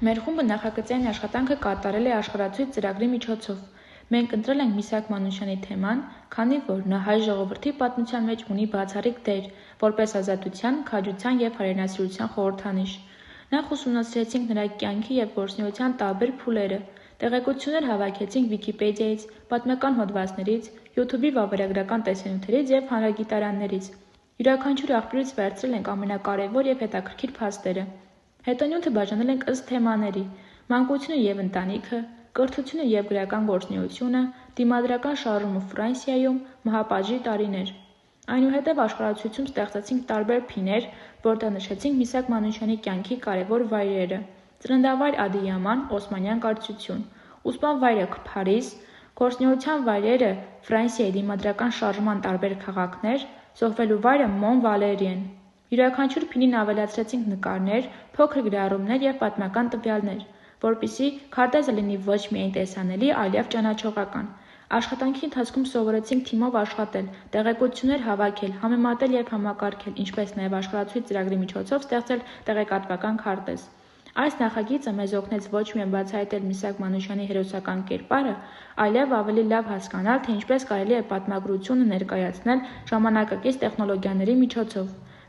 Մեր խումբը նախագծային աշխատանքը կատարել է աշխարհացույց ծրագրի միջոցով։ Մենք ընտրել ենք Միսակ Մանուշյանի թեման, քանի որ նա հայ ժողովրդի պատմության մեջ ունի բացառիկ դեր, որպես ազատության, քաջության և հայրենասիրության խորհրդանիշ։ Նախ ուսումնասիրեցինք նրա կյանքի և գործունեության տարբեր փուլերը, տեղեկություններ հավաքեցինք Վիկիպեդիայից, պատմական հոդվածներից, YouTube-ի վավերագրական տեսանյութերից և հանրագիտարաններից։ Յուրաքանչյուր աղբյուրից վերցրել ենք ամենակարևոր և հետաքրքիր փաստերը։ Հետոնյութը բաժանել ենք ըստ թեմաների՝ մանկությունը և ընտանիքը, կրթությունը և գրական գործունեությունը, դիմադրական շարժումը Ֆրանսիայում, մահապատժի տարիներ։ Այնուհետև աշխարհացույցում ստեղծեցինք տարբեր փիներ, որտեղ նշեցինք Միսակ Մանուշյանի կյանքի կարևոր վայրերը՝ ծննդավայր Ադիյաման, Օսմանյան կայսրություն, ուսման վայրը Փարիզ, գործունեության վայրերը Ֆրանսիայի դիմադրական շարժման տարբեր քաղաքներ, զոհվելու վայրը Մոն Վալերիեն։ Յուրաքանչյուր փինին ավելացրեցինք նկարներ, փոքր գրառումներ և պատմական տվյալներ, որպեսզի քարտեզը լինի ոչ միայն տեսանելի, այլև ճանաչողական։ Աշխատանքի ընթացքում սովորեցինք թիմով աշխատել, տեղեկություններ հավաքել, համեմատել և համակարգել, ինչպես նաև աշխարհացույց ծրագրի միջոցով ստեղծել տեղեկատվական քարտեզ։ Այս նախագիծը մեզ օգնեց ոչ միայն բացահայտել Միսակ Մանուշյանի հերոսական կերպարը, այլև ավելի լավ հասկանալ, թե ինչպես կարելի է պատմագրությունը ներկայացնել ժամանակակից տեխնոլոգիաների միջոցով։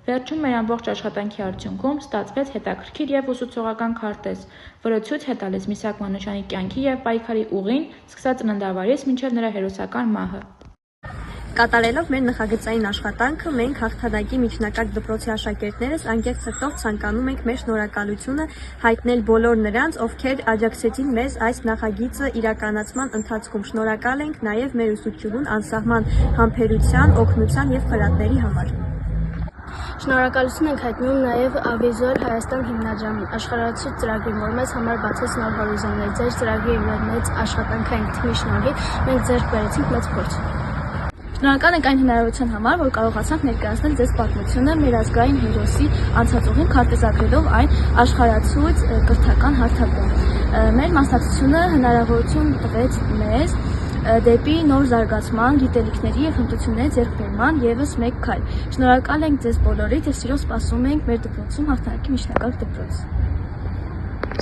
Վերջում մեր ամբողջ աշխատանքի արդյունքում ստացվեց հետաքրքիր և ուսուցողական քարտեզ, որը ցույց է տալիս Միսակ Մանուշյանի կյանքի և պայքարի ուղին սկսած ծննդավայրից մինչև նրա հերոսական մահը։ Կատարելով մեր նախագծային աշխատանքը, մենք հաղթանակի միջնակարգ դպրոցի աշակերտներս անկեղծ սրտով ցանկանում ենք մեր շնորհակալությունը հայտնել բոլոր նրանց, ովքեր աջակցեցին մեզ այս նախագիծը իրականացման ընթացքում։ Շնորհակալ ենք նաև մեր ուսուցչուհուն անսահման համբերության, օգնության և խրատների համար։ Շնորհակալություն ենք հայտնում նաև Avisual Հայաստան հիմնադրամին, աշխարհացույց ծրագրին, որ մեզ համար բացեց նոր հորիզոններ։ Ձեր ծրագրի և մեծ աշխատանքային թիմի շնորհիվ մենք ձեռք բերեցինք մեծ փորձ։ Շնորհակալ ենք այն հնարավորության համար, որ կարողացանք ներկայացնել ձեզ պատմությունը մեր ազգային հերոսի անցածուղին քարտեզագրելով այն աշխարհացույց կրթական հարթակում։ Մեր մասնակցությունը հնարավորություն տվեց մեզ դեպի նոր զարգացման, գիտելիքների և հմտությունների ձեռքբերման ևս մեկ քայլ։ Շնորհակալ ենք ձեզ բոլորիդ և սիրով սպասում ենք մեր դպրոցում հաղթանակի միջնակարգ դպրոց։